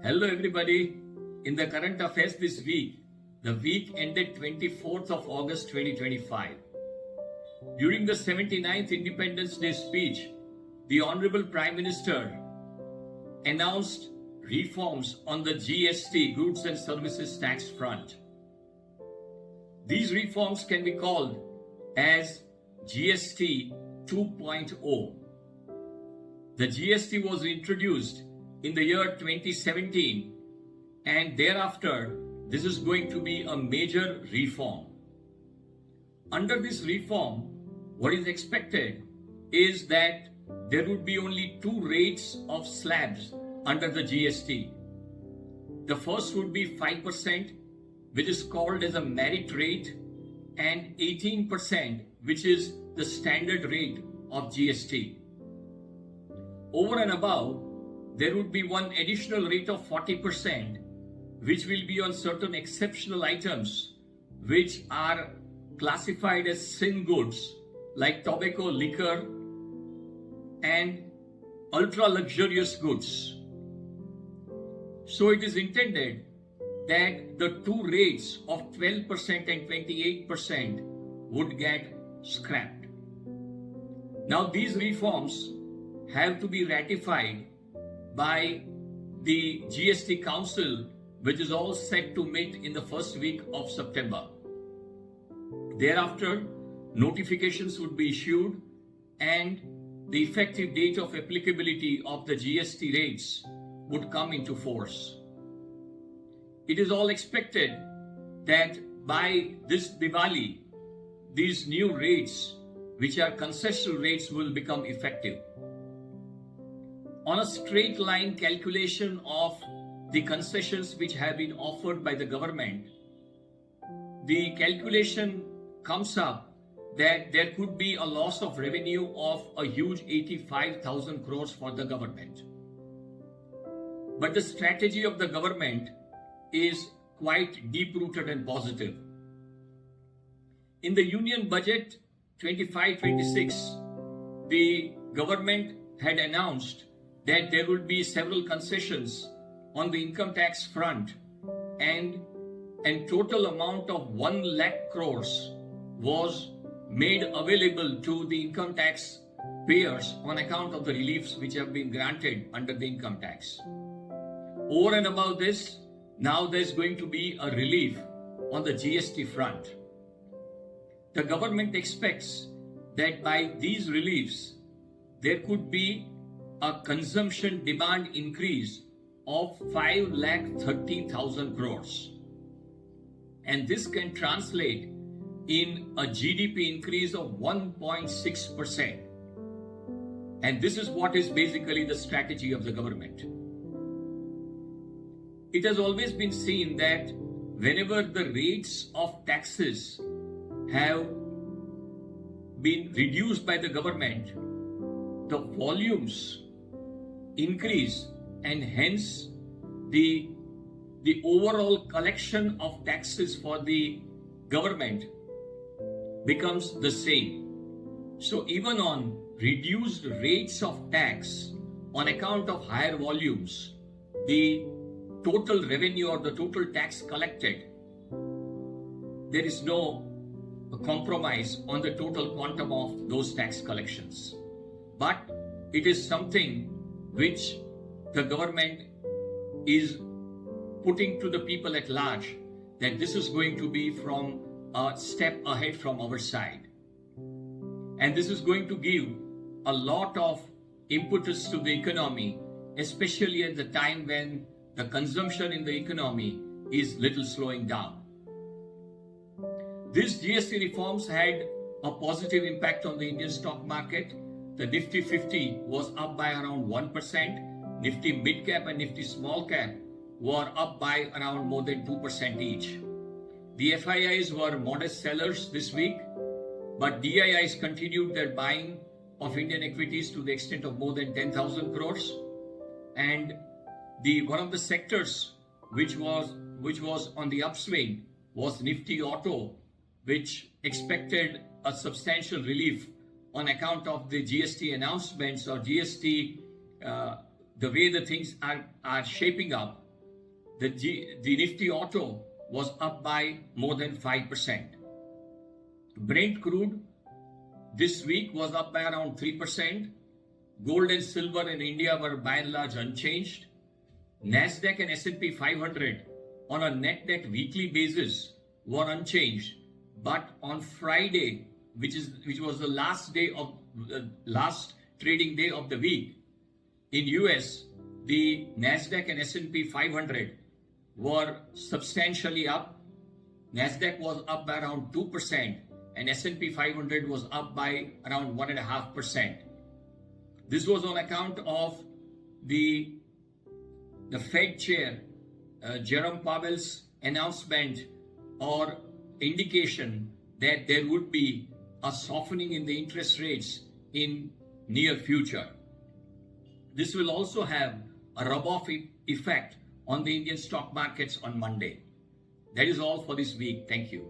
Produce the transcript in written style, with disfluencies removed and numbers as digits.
Hello everybody. In the current affairs this week, the week ended 24th of August 2025. During the 79th Independence Day speech, the Honorable Prime Minister announced reforms on the GST, Goods and Services Tax front. These reforms can be called as GST 2.0. The GST was introduced in the year 2017, and thereafter this is going to be a major reform. Under this reform, what is expected is that there would be only two rates of slabs under the GST. The first would be 5%, which is called as a merit rate, and 18%, which is the standard rate of GST. Over and above, there would be one additional rate of 40%, which will be on certain exceptional items which are classified as sin goods like tobacco, liquor, and ultra luxurious goods. So it is intended that the two rates of 12% and 28% would get scrapped. Now these reforms have to be ratified by the GST Council, which is all set to meet in the first week of September. Thereafter, notifications would be issued and the effective date of applicability of the GST rates would come into force. It is all expected that by this Diwali, these new rates, which are concessional rates, will become effective. On a straight line calculation of the concessions which have been offered by the government, the calculation comes up that there could be a loss of revenue of a huge 85,000 crores for the government. But the strategy of the government is quite deep-rooted and positive. In the Union Budget 25-26, the government had announced that there would be several concessions on the income tax front, and a total amount of 1 lakh crores was made available to the income tax payers on account of the reliefs which have been granted under the income tax. Over and above this, now there's going to be a relief on the GST front. The government expects that by these reliefs, there could be a consumption demand increase of 5,30,000 crores. And this can translate in a GDP increase of 1.6%. And this is what is basically the strategy of the government. It has always been seen that whenever the rates of taxes have been reduced by the government, the volumes increase, and hence the overall collection of taxes for the government becomes the same. So even on reduced rates of tax on account of higher volumes, the total revenue or the total tax collected, there is no compromise on the total quantum of those tax collections. But it is something which the government is putting to the people at large, that this is going to be from a step ahead from our side. And this is going to give a lot of impetus to the economy, especially at the time when the consumption in the economy is little slowing down. These GST reforms had a positive impact on the Indian stock market. The Nifty 50 was up by around 1%. Nifty mid cap and Nifty small cap were up by around more than 2% each. The FIIs were modest sellers this week, but DIIs continued their buying of Indian equities to the extent of more than 10,000 crores. And one of the sectors which was on the upswing was Nifty Auto, which expected a substantial relief on account of the GST announcements or GST, the way the things are shaping up. the Nifty Auto was up by more than 5%. Brent crude this week was up by around 3%. Gold and silver in India were by and large unchanged. Nasdaq and S&P 500 on a net weekly basis were unchanged. But on Friday, which was the last trading day of the week, in US, the Nasdaq and S&P 500 were substantially up. Nasdaq was up by around 2% and S&P 500 was up by around 1.5%. This was on account of the Fed chair, Jerome Powell's announcement or indication that there would be a softening in the interest rates in near future. This will also have a rub-off effect on the Indian stock markets on Monday. That is all for this week. Thank you.